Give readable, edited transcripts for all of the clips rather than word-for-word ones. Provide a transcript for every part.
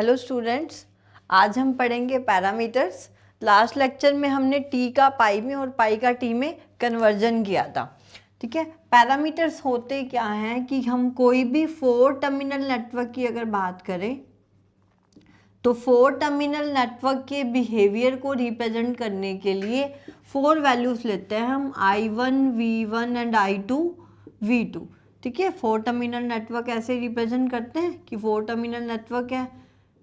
Hello students, आज हम पढ़ेंगे पैरामीटर्स। लास्ट लेक्चर में हमने टी का पाई में और पाई का टी में कन्वर्जन किया था। ठीक है, पैरामीटर्स होते क्या हैं कि हम कोई भी 4 टर्मिनल नेटवर्क की अगर बात करें तो 4 टर्मिनल नेटवर्क के बिहेवियर को रिप्रेजेंट करने के लिए 4 वैल्यूज लेते हैं हम, I1, V1 and I2, V2। ठीक है, 4 टर्मिनल नेटवर्क ऐसे रिप्रेजेंट करते हैं कि 4 टर्मिनल नेटवर्क है,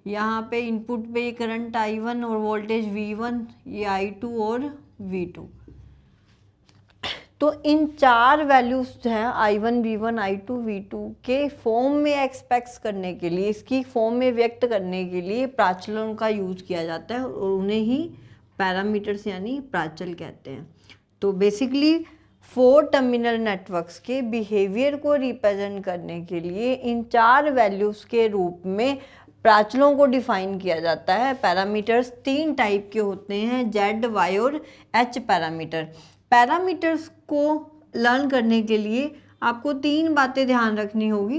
यहाँ पे इनपुट पे ये करंट I1 और वोल्टेज V1, ये I2 और V2। तो इन 4 वैल्यूज हैं I1, V1, I2, V2 के फॉर्म में एक्सप्रेस करने के लिए, इसकी फॉर्म में व्यक्त करने के लिए प्राचलों का यूज किया जाता है और उन्हें ही पैरामीटर्स यानी प्राचल कहते हैं। तो बेसिकली 4 टर्मिनल नेटवर्क्स के बिहेवियर को रिप्रेजेंट करने के लिए इन 4 वैल्यूज के रूप में प्राचलों को डिफाइन किया जाता है। पैरामीटर्स 3 टाइप के होते हैं, Z, Y और H पैरामीटर। पैरामीटर्स को लर्न करने के लिए आपको 3 बातें ध्यान रखनी होगी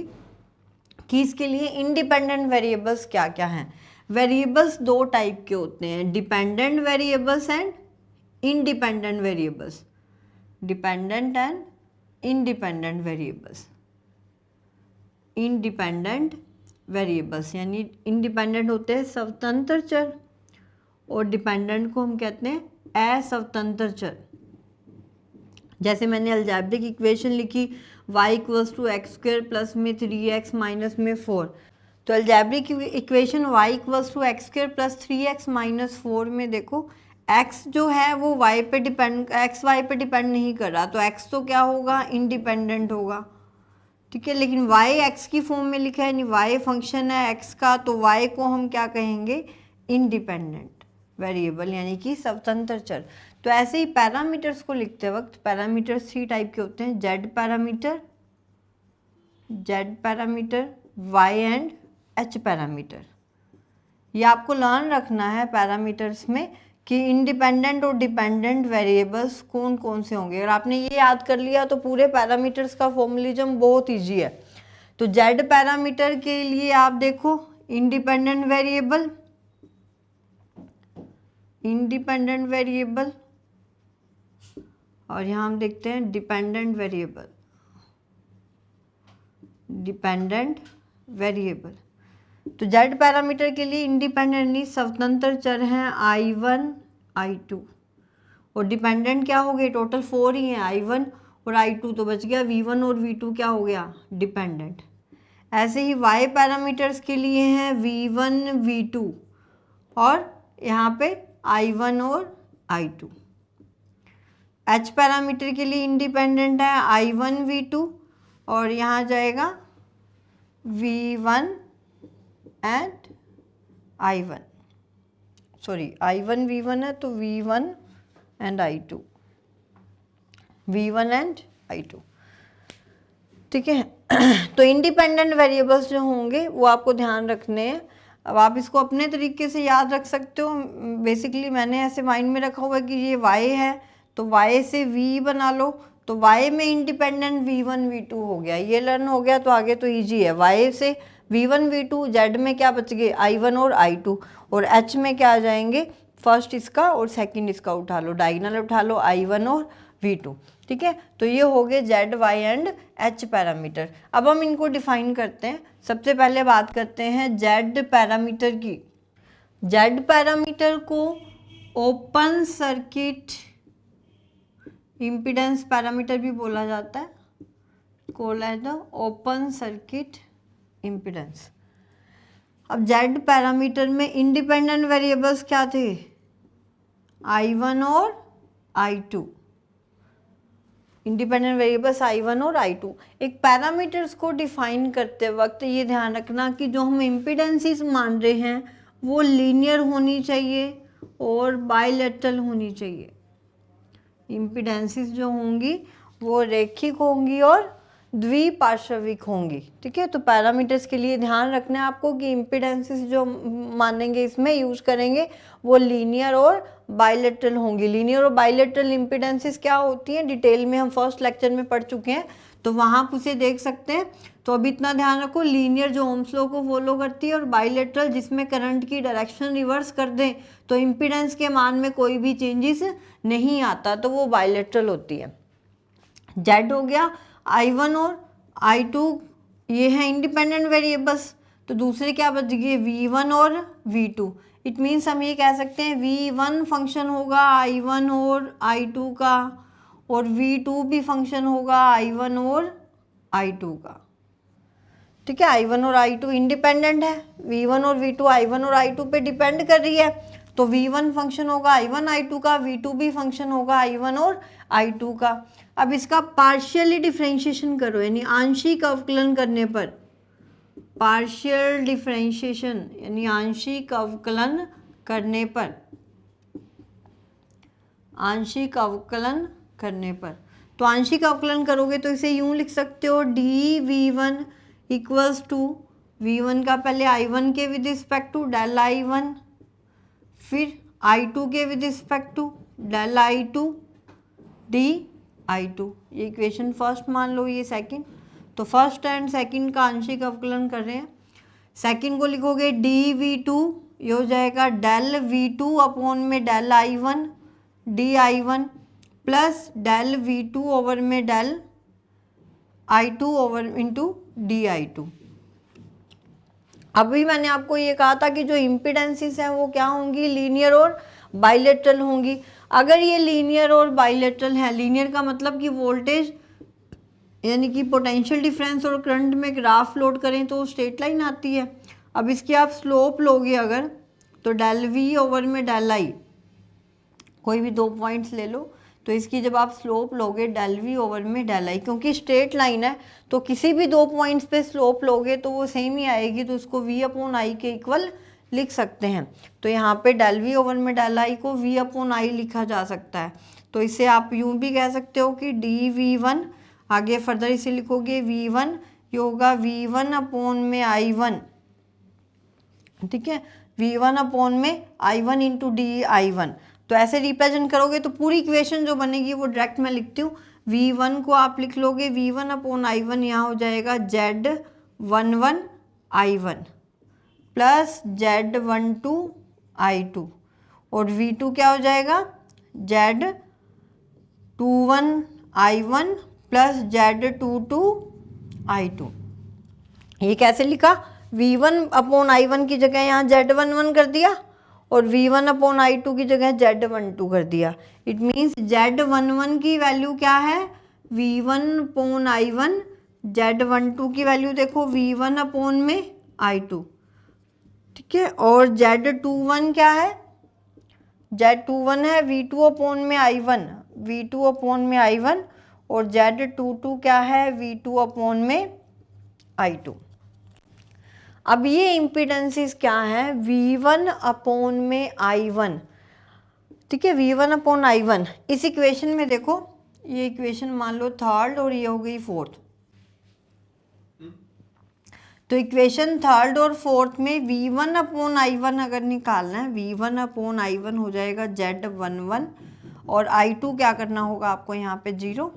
कि इसके लिए इंडिपेंडेंट वेरिएबल्स क्या क्या हैं। वेरिएबल्स 2 टाइप के होते हैं, dependent variables and independent variables. Dependent and independent variables. Independent variables यानी इंडिपेंडेंट होते हैं स्वतंत्र चर और डिपेंडेंट को हम कहते हैं असवतंत्र चर। जैसे मैंने अलजेब्रिक इक्वेशन लिखी y = x² प्लस में 3x माइनस में 4, तो algebraic equation y = x² plus 3x minus 4 में देखो x जो है वो y पे डिपेंड, x y पे डिपेंड नहीं कर रहा, तो x तो क्या होगा, इंडिपेंडेंट होगा। ठीक है, लेकिन y x की फॉर्म में लिखा है, यानी y फंक्शन है x का, तो y को हम क्या कहेंगे, इंडिपेंडेंट वेरिएबल यानी कि स्वतंत्र चर। तो ऐसे ही पैरामीटर्स को लिखते वक्त पैरामीटर्स 3 टाइप के होते हैं, Z parameter, Y and H parameter. ये आपको लर्न रखना है पैरामीटर्स में कि इंडिपेंडेंट और डिपेंडेंट वेरिएबल्स कौन कौन से होंगे। अगर आपने ये याद कर लिया तो पूरे पैरामीटर्स का फॉर्मुलिज्म बहुत ईजी है। तो Z पैरामीटर के लिए आप देखो इंडिपेंडेंट वेरिएबल, और यहाँ हम देखते हैं डिपेंडेंट वेरिएबल। तो Z पैरामीटर के लिए इंडिपेंडेंटली स्वतंत्र चर हैं I1, I2, और डिपेंडेंट क्या हो गए, टोटल 4 ही हैं, I1 और I2, तो बच गया V1 और V2 क्या हो गया, डिपेंडेंट। ऐसे ही Y पैरामीटर्स के लिए हैं V1, V2 और यहाँ पे I1 और I2। H पैरामीटर के लिए इंडिपेंडेंट है I1, V2 और यहाँ जाएगा V1 and I1, sorry I1 V1 है तो V1 and I2, V1 and I2। ठीक है, तो इंडिपेंडेंट वेरिएबल्स जो होंगे वो आपको ध्यान रखने हैं। अब आप इसको अपने तरीके से याद रख सकते हो। बेसिकली मैंने ऐसे माइंड में रखा हुआ है कि ये y है तो y से v बना लो, तो y में इंडिपेंडेंट V1 V2 हो गया, ये लर्न हो गया तो आगे तो इजी है। y से V1 V2, Z में क्या बच गए, I1 और I2, और H में क्या आ जाएंगे, फर्स्ट इसका और सेकंड इसका उठा लो, डायगोनल उठा लो I1 और V2। ठीक है, तो ये हो गए Z, Y and H parameter. अब हम इनको डिफाइन करते हैं। सबसे पहले बात करते हैं Z पैरामीटर की। Z पैरामीटर को ओपन सर्किट इम्पीडेंस पैरामीटर भी बोला जाता है, called as the open circuit impedance. अब Z पैरामीटर में इंडिपेंडेंट वेरिएबल्स क्या थे, I1 और I2। इंडिपेंडेंट वेरिएबल्स I1 और I2। एक पैरामीटर्स को डिफाइन करते वक्त ये ध्यान रखना कि जो हम इम्पीडेंसेस मान रहे हैं वो लीनियर होनी चाहिए और बाइलेटरल होनी चाहिए। इम्पीडेंसेस जो होंगी वो रैखिक होंगी और द्विपार्श्विक होंगी। ठीक है, तो पैरामीटर्स के लिए ध्यान रखना है आपको कि इम्पीडेंसेस जो मानेंगे इसमें यूज करेंगे वो लीनियर और बाइलेटरल होंगी। लीनियर और बाइलेटरल इम्पीडेंसेस क्या होती हैं डिटेल में हम फर्स्ट लेक्चर में पढ़ चुके हैं, तो वहाँ आप उसे देख सकते हैं। तो अब इतना ध्यान रखो, लीनियर जो ओम्स लॉ को फॉलो करती है और बाइलेटरल जिसमें करंट की डायरेक्शन रिवर्स कर दें तो इम्पीडेंस के मान में कोई भी चेंजेस नहीं आता, तो वो बाइलेटरल होती है। जेड हो गया, I1 और I2 ये है इंडिपेंडेंट वेरिएबल्स, तो दूसरे क्या बच गए V1 और V2। इट मीन्स हम ये कह सकते हैं V1 फंक्शन होगा I1 और I2 का, और V2 भी फंक्शन होगा I1 और I2 का। ठीक है, I1 और I2 इंडिपेंडेंट है, V1 और V2 I1 और I2 पे डिपेंड कर रही है, तो V1 फंक्शन होगा I1 I2 का, V2 भी फंक्शन होगा I1 और I2 का। अब इसका पार्शियली डिफरेंशिएशन करो, यानी आंशिक अवकलन करने पर, पार्शियल डिफरेंशिएशन यानी आंशिक अवकलन करने पर, आंशिक अवकलन करने पर, तो आंशिक अवकलन करोगे तो इसे यूं लिख सकते हो dV1 इक्वल्स टू V1 का पहले I1 के with respect to del I1, फिर I2 के with respect to del I2 dI2। ये इक्वेशन फर्स्ट मान लो, ये सेकंड, तो फर्स्ट एंड सेकंड का आंशिक अवकलन कर रहे हैं। सेकंड को लिखोगे dV2, ये हो जाएगा डेल V2 अपॉन में del I1 dI1 plus del V2 over में del I2 over into dI2। अभी मैंने आपको ये कहा था कि जो इम्पीडेंसेस हैं वो क्या होंगी, लीनियर और बाइलेटरल होंगी। अगर ये लीनियर और बाइलेटरल है, लीनियर का मतलब कि वोल्टेज यानी कि पोटेंशियल डिफरेंस और करंट में ग्राफ प्लॉट करें तो स्ट्रेट लाइन आती है। अब इसकी आप स्लोप लोगे अगर, तो डेल V ओवर में डेल I, कोई भी 2 पॉइंट्स ले लो, तो इसकी जब आप स्लोप लोगे डेल V ओवर में डेल I, क्योंकि स्ट्रेट लाइन है तो किसी भी 2 पॉइंट्स पे स्लोप लोगे तो वो सेम ही आएगी, तो उसको V अपॉन I के इक्वल लिख सकते हैं। तो यहाँ पे डेल V ओवर में डेल I को V अपॉन I लिखा जा सकता है। तो इसे आप यूँ भी कह सकते हो कि dV1, आगे फर्दर इसे लिखोगे V1, ये होगा V1 अपॉन में I1, ठीक है, V1 अपॉन में I1 इंटू dI1। तो ऐसे रिप्रेजेंट करोगे तो पूरी इक्वेशन जो बनेगी वो डायरेक्ट मैं लिखती हूँ। V1 को आप लिख लोगे V1 अपॉन I1, यहाँ हो जाएगा Z11 I1 plus Z12 I2, और V2 क्या हो जाएगा Z21 I1 plus Z22 I2। ये कैसे लिखा, V1 अपॉन I1 की जगह यहाँ Z11 कर दिया और V1 अपॉन I2 की जगह Z12 कर दिया। इट मीन्स Z11 की वैल्यू क्या है, V1 अपॉन I1, Z12 की वैल्यू देखो V1 अपॉन में I2, ठीक है, और Z21 क्या है, Z21 है V2 अपॉन में I1, V2 अपॉन में I1, और Z22 क्या है, V2 अपॉन में I2। अब ये इम्पीडेंसेस क्या है, V1 अपॉन में I1, ठीक है, V1 अपॉन I1। इस इक्वेशन में देखो, ये इक्वेशन मान लो थर्ड और ये हो गई फोर्थ, तो इक्वेशन थर्ड और फोर्थ में V1 अपॉन I1 अगर निकालना है, V1 अपॉन I1 हो जाएगा Z11, और I2 क्या करना होगा आपको यहाँ पे 0।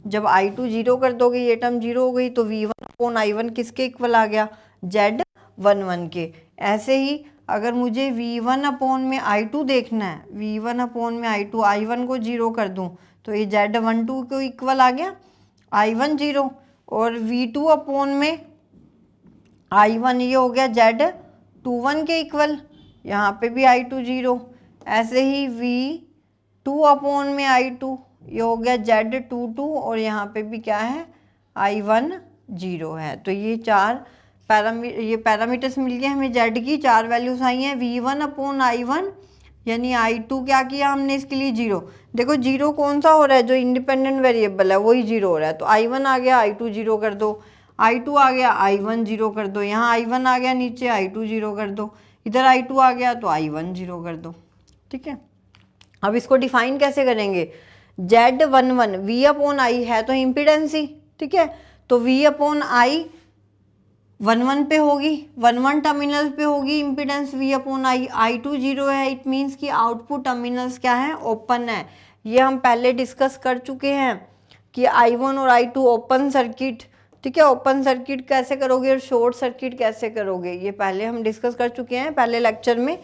जब I2 0 कर दोगे, ये टर्म 0 हो गई, तो V1 अपॉन I1 किसके इक्वल आ गया, Z11 के। ऐसे ही अगर मुझे V1 अपॉन में I2 देखना है, V1 अपॉन में I2, I1 को 0 कर दूं तो ये Z12 को इक्वल आ गया I1 0, और V2 अपॉन में I1 ये हो गया Z21 के इक्वल, यहाँ पे भी I2 0। ऐसे ही V2 अपॉन में I2 ये हो गया Z22, और यहाँ पे भी क्या है, I1 0 है। तो ये पैरामीटर्स मिल गए हमें, Z की 4 वैल्यूज आई हैं। V1 अपॉन I1 यानी I2 क्या किया हमने इसके लिए 0। देखो 0 कौन सा हो रहा है, जो इंडिपेंडेंट वेरिएबल है वही 0 हो रहा है, तो I1 आ गया, I2 0 कर दो, I2 आ गया, I1 0 कर दो, यहाँ I1 आ गया नीचे, I2 0 कर दो, इधर I2 आ गया तो I1 0 कर दो, ठीक है। अब इसको डिफाइन कैसे करेंगे, Z11 V अपॉन I है तो इम्पीडेंस ही, ठीक है, तो V अपॉन I 11 पे होगी, 11 टर्मिनल पे होगी impedance V upon I, I2 0 है, इट मीन्स कि आउटपुट टर्मिनल्स क्या है, ओपन है। ये हम पहले डिस्कस कर चुके हैं, कि I1 और I2 ओपन सर्किट, ठीक है। ओपन सर्किट कैसे करोगे और शॉर्ट सर्किट कैसे करोगे, ये पहले हम डिस्कस कर चुके हैं पहले लेक्चर में।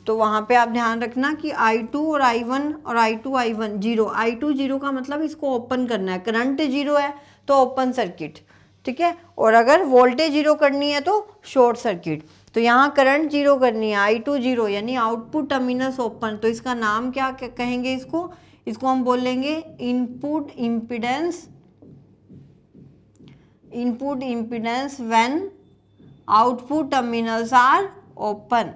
तो वहाँ पे आप ध्यान रखना कि I2 और I1 और I1 जीरो, I2 जीरो का मतलब इसको ओपन करना है, करंट जीरो है तो ओपन सर्किट, ठीक है। और अगर वोल्टेज जीरो करनी है तो शॉर्ट सर्किट। तो यहाँ करंट जीरो करनी है, I2 जीरो यानी आउटपुट टर्मिनल्स ओपन, तो इसका नाम क्या कहेंगे, इसको हम बोलेंगे input impedance when output terminals are open,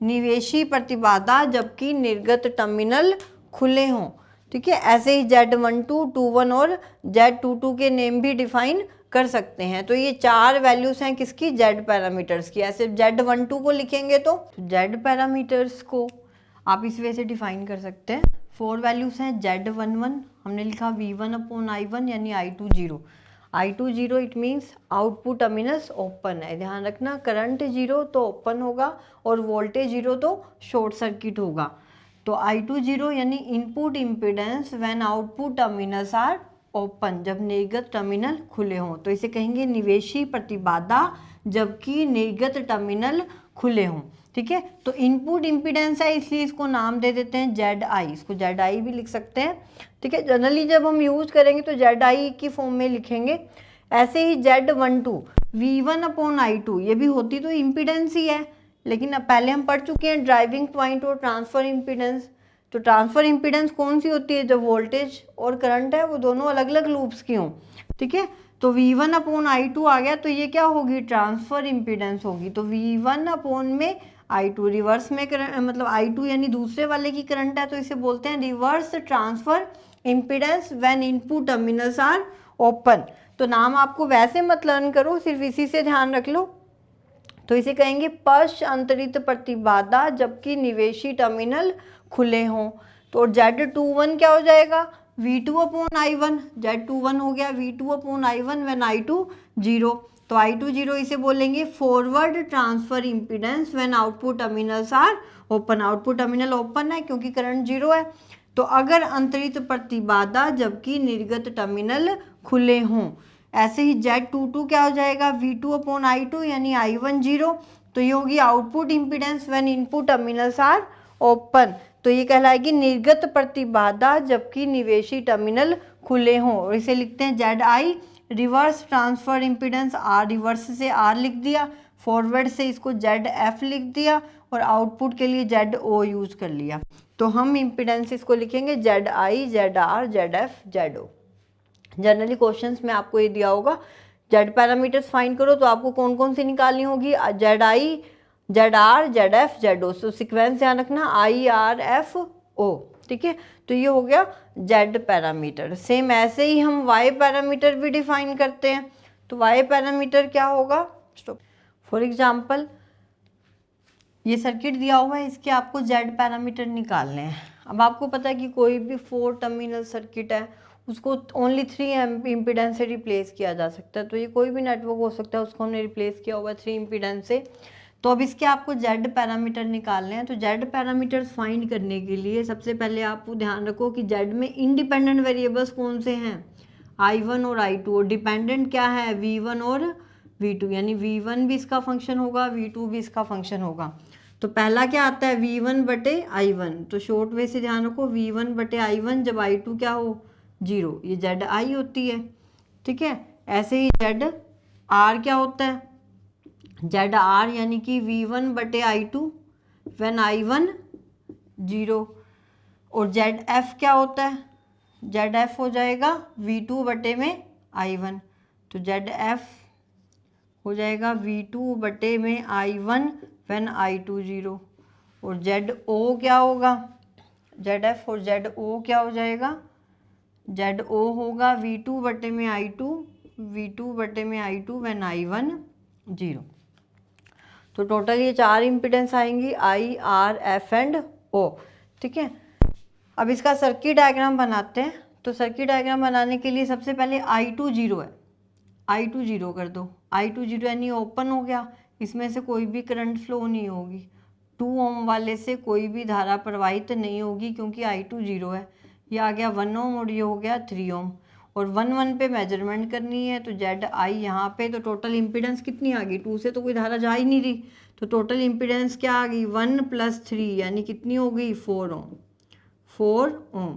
निवेशी प्रतिबाधा जबकि निर्गत टर्मिनल खुले हों, ठीक है। ऐसे ही Z12, 21 और Z22 के नेम भी डिफाइन कर सकते हैं। तो ये 4 वैल्यूज हैं किसकी, Z पैरामीटर्स की। ऐसे Z12 को लिखेंगे तो Z पैरामीटर्स को आप इस वे से डिफाइन कर सकते हैं। 4 वैल्यूज हैं। Z11 हमने लिखा V1/I1 यानी I2 zero, I2 zero it means output terminals open है, ध्यान रखना। करंट जीरो तो ओपन होगा और वोल्टेज जीरो तो शॉर्ट सर्किट होगा। तो I2 जीरो यानी input impedance when output terminals are open, जब निर्गत टर्मिनल खुले हों, तो इसे कहेंगे निवेशी प्रतिबाधा जबकि निर्गत टर्मिनल खुले हों, ठीक है। तो इनपुट इम्पीडेंस है इसलिए इसको नाम दे देते हैं ZI, इसको ZI भी लिख सकते हैं, ठीक है। जनरली जब हम यूज करेंगे तो ZI की फॉर्म में लिखेंगे। ऐसे ही Z12 V1/I2, ये भी होती तो इम्पीडेंस ही है, लेकिन अब पहले हम पढ़ चुके हैं ड्राइविंग पॉइंट और ट्रांसफर इम्पीडेंस। तो ट्रांसफर इम्पीडेंस कौन सी होती है, जब वोल्टेज और करंट है वो दोनों अलग अलग लूप्स की हों, ठीक है। तो V1/I2 आ गया तो ये क्या होगी, ट्रांसफर इम्पीडेंस होगी। तो V1/I2 रिवर्स में मतलब I2 यानी दूसरे वाले की करंट है तो इसे बोलते हैं reverse transfer impedance when input terminals are open. तो नाम आपको वैसे मत लर्न करो, सिर्फ इसी से ध्यान रख लो। तो इसे कहेंगे पश्च अंतरित प्रतिबाधा जबकि निवेशी टर्मिनल खुले हों। तो Z21 क्या हो जाएगा, V2/I1, Z21 हो गया V2/I1 व्हेन I2 जीरो। तो I2 जीरो इसे बोलेंगे forward transfer impedance when output terminals are open, output terminal open है क्योंकि करंट जीरो है। तो अगर अंतरित प्रतिबाधा जबकि निर्गत टर्मिनल खुले हों, ऐसे ही Z22 क्या हो जाएगा, V2/I2 यानी I1 जीरो। तो ये होगी output impedance when input terminals are open, तो ये कहलाएगी निर्गत प्रतिबाधा जबकि निवेशी टर्मिनल खुले हों। और इसे लिखते हैं ZI, reverse transfer impedance R, reverse से R लिख दिया, फॉरवर्ड से इसको ZF लिख दिया और आउटपुट के लिए ZO यूज कर लिया। तो हम इम्पीडेंसेस को लिखेंगे ZI, ZR, ZF, ZO। Generally questions में आपको ये दिया होगा Z पैरामीटर्स फाइंड करो, तो आपको कौन कौन सी निकालनी होगी, ZI, ZR, ZF, ZO। तो सीक्वेंस ध्यान रखना IRFO, ठीक है। तो ये हो गया Z पैरामीटर। सेम ऐसे ही हम Y पैरामीटर भी डिफाइन करते हैं। तो Y पैरामीटर क्या होगा, फॉर एग्जाम्पल ये सर्किट दिया हुआ है, इसके आपको Z पैरामीटर निकालने हैं। अब आपको पता है कि कोई भी 4 टर्मिनल सर्किट है उसको ओनली 3 इम्पीडेंस से रिप्लेस किया जा सकता है। तो ये कोई भी नेटवर्क हो सकता है, उसको हमने रिप्लेस किया हुआ है 3 इम्पीडेंस से। तो अब इसके आपको Z पैरामीटर निकालने हैं। तो Z पैरामीटर्स फाइंड करने के लिए सबसे पहले आप ध्यान रखो कि Z में इंडिपेंडेंट वेरिएबल्स कौन से हैं, I1 और I2, और डिपेंडेंट क्या है, V1 और V2, यानी V1 भी इसका फंक्शन होगा, V2 भी इसका फंक्शन होगा। तो पहला क्या आता है, V1/I1। तो शॉर्ट वे से ध्यान रखो V1/I1 जब I2 क्या हो, जीरो, ये ZI होती है, ठीक है। ऐसे ही ZR क्या होता है, ZR यानी कि V1/I2 व्हेन I1 जीरो। और ZF क्या होता है, ZF हो जाएगा V2/I1। तो ZF हो जाएगा V2/I1 व्हेन I2 जीरो। और ZO क्या होगा, ZF और ZO क्या हो जाएगा, ZO होगा V2/I2 व्हेन I1 जीरो। तो टोटल ये 4 इम्पीडेंस आएंगी I, R, F and O, ठीक है। अब इसका सर्किट डायग्राम बनाते हैं। तो सर्किट डायग्राम बनाने के लिए सबसे पहले I2 जीरो है, I2 जीरो कर दो, I2 जीरो यानी ओपन हो गया, इसमें से कोई भी करंट फ्लो नहीं होगी, 2 ओम वाले से कोई भी धारा प्रवाहित नहीं होगी क्योंकि I2 जीरो है। ये आ गया 1 ओम और ये हो गया 3 ओम, और 1 1 पे मेजरमेंट करनी है तो जेड आई यहाँ पे, तो टोटल इम्पीडेंस कितनी आ गई, 2 से तो कोई धारा जा ही नहीं रही, तो टोटल इम्पीडेंस क्या आ गई 1 + 3 यानी कितनी हो गई 4 ओम, 4 ओम।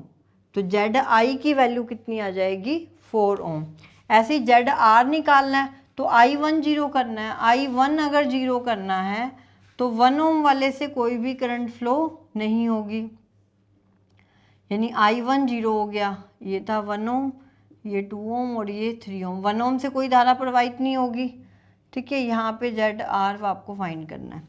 तो जेड आई की वैल्यू कितनी आ जाएगी 4 ओम। ऐसे ही जेड आर निकालना है तो I1 जीरो करना है, I1 अगर जीरो करना है तो 1 ओम वाले से कोई भी करंट फ्लो नहीं होगी, यानी I1 जीरो हो गया, ये था 1 ओम, ये 2 ओम और ये 3 ओम, 1 ओम से कोई धारा प्रवाहित नहीं होगी, ठीक है। यहाँ पे जेड आर आपको फाइंड करना है,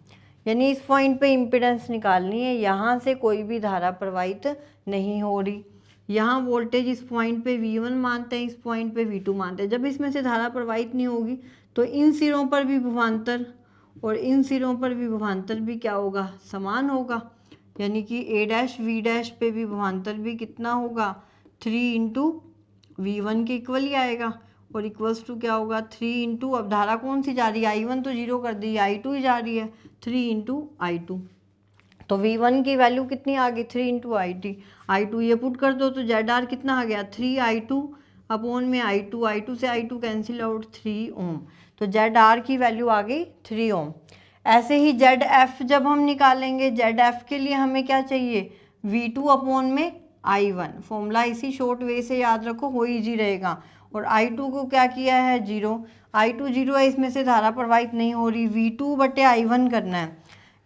यानी इस पॉइंट पे इम्पीडेंस निकालनी है, यहाँ से कोई भी धारा प्रवाहित नहीं हो रही। यहाँ वोल्टेज इस पॉइंट पे V1 मानते हैं, इस पॉइंट पे V2 मानते हैं। जब इसमें से धारा प्रवाहित नहीं होगी तो इन सिरों पर भी विभवांतर और इन सिरों पर भी विभवांतर भी क्या होगा, समान होगा, यानी कि A डैश V डैश पे भी विभवांतर भी कितना होगा 3 × V1 के इक्वल ही आएगा, और इक्वल्स टू क्या होगा 3 × अब धारा कौन सी जा रही है, I1 तो जीरो कर दी, I2 ही जा रही है, 3 × I2, तो V1 की वैल्यू कितनी आ गई 3 × I2 ये पुट कर दो तो जेड आर कितना आ गया 3I2 अपॉन में I2 से I2 कैंसिल आउट 3 ओम, तो जेड आर की वैल्यू आ गई 3 ओम। ऐसे ही जेड एफ जब हम निकालेंगे, जेड एफ के लिए हमें क्या चाहिए V2 अपॉन में I1, फॉर्मूला इसी शॉर्ट वे से याद रखो, हो ईजी रहेगा, और I2 को क्या किया है जीरो, I2 जीरो है, इसमें से धारा प्रवाहित नहीं हो रही, V2/I1 करना है,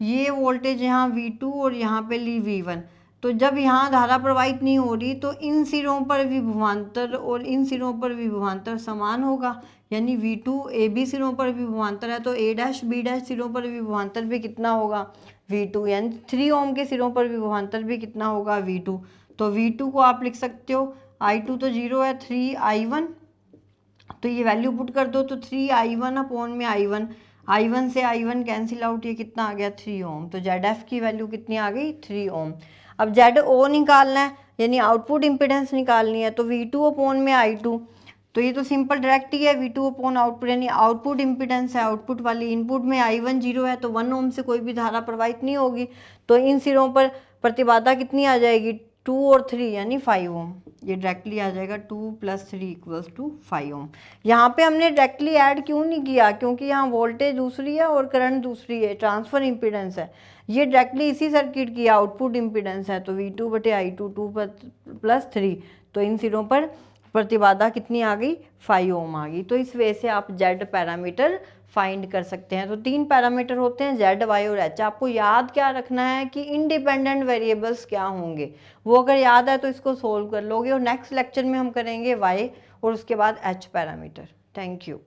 ये वोल्टेज यहाँ V2 और यहाँ पे ली V1, तो जब यहाँ धारा प्रवाहित नहीं हो रही तो इन सिरों पर विभवांतर और इन सिरों पर विभवांतर समान होगा, यानी V2 AB सिरों पर विभवांतर है तो A डैश B डैश सिरों पर विभवांतर भी कितना होगा V2, यानी 3 ओम के सिरों पर विभवांतर भी कितना होगा V2, तो V2 को आप लिख सकते हो, I2 तो जीरो है 3I1, तो ये वैल्यू पुट कर दो तो 3I1 अपॉन में I1 से I1 कैंसिल आउट, ये कितना आ गया 3 ओम, तो जेड एफ की वैल्यू कितनी आ गई 3 ओम। अब जेड ओ निकालना है, यानी आउटपुट इम्पीडेंस निकालनी है, तो V2 अपॉन में I2, तो ये तो सिंपल डायरेक्ट ही है, V2 अपॉन आउटपुट, यानी आउटपुट इम्पीडेंस है, आउटपुट वाली इनपुट में I1 जीरो है तो 1 ओम से कोई भी धारा प्रवाहित नहीं होगी, तो इन सिरों पर प्रतिबाधा कितनी आ जाएगी 2 और 3 यानी 5 ओम, ये डायरेक्टली आ जाएगा 2 + 3 = 5 ओम। यहाँ पे हमने डायरेक्टली ऐड क्यों नहीं किया, क्योंकि यहाँ वोल्टेज दूसरी है और करंट दूसरी है, ट्रांसफर इम्पीडेंस है, ये डायरेक्टली इसी सर्किट की आउटपुट इम्पीडेंस है, तो V2/I2 2 + 3, तो इन सिरों पर प्रतिबाधा कितनी आ गई 5 ओम आ गई। तो इस वे से आप जेड पैरामीटर फाइंड कर सकते हैं। तो 3 पैरामीटर होते हैं जेड, वाई और एच। आपको याद क्या रखना है कि इंडिपेंडेंट वेरिएबल्स क्या होंगे, वो अगर याद है तो इसको सोल्व कर लोगे, और नेक्स्ट लेक्चर में हम करेंगे वाई और उसके बाद एच पैरामीटर। Thank you.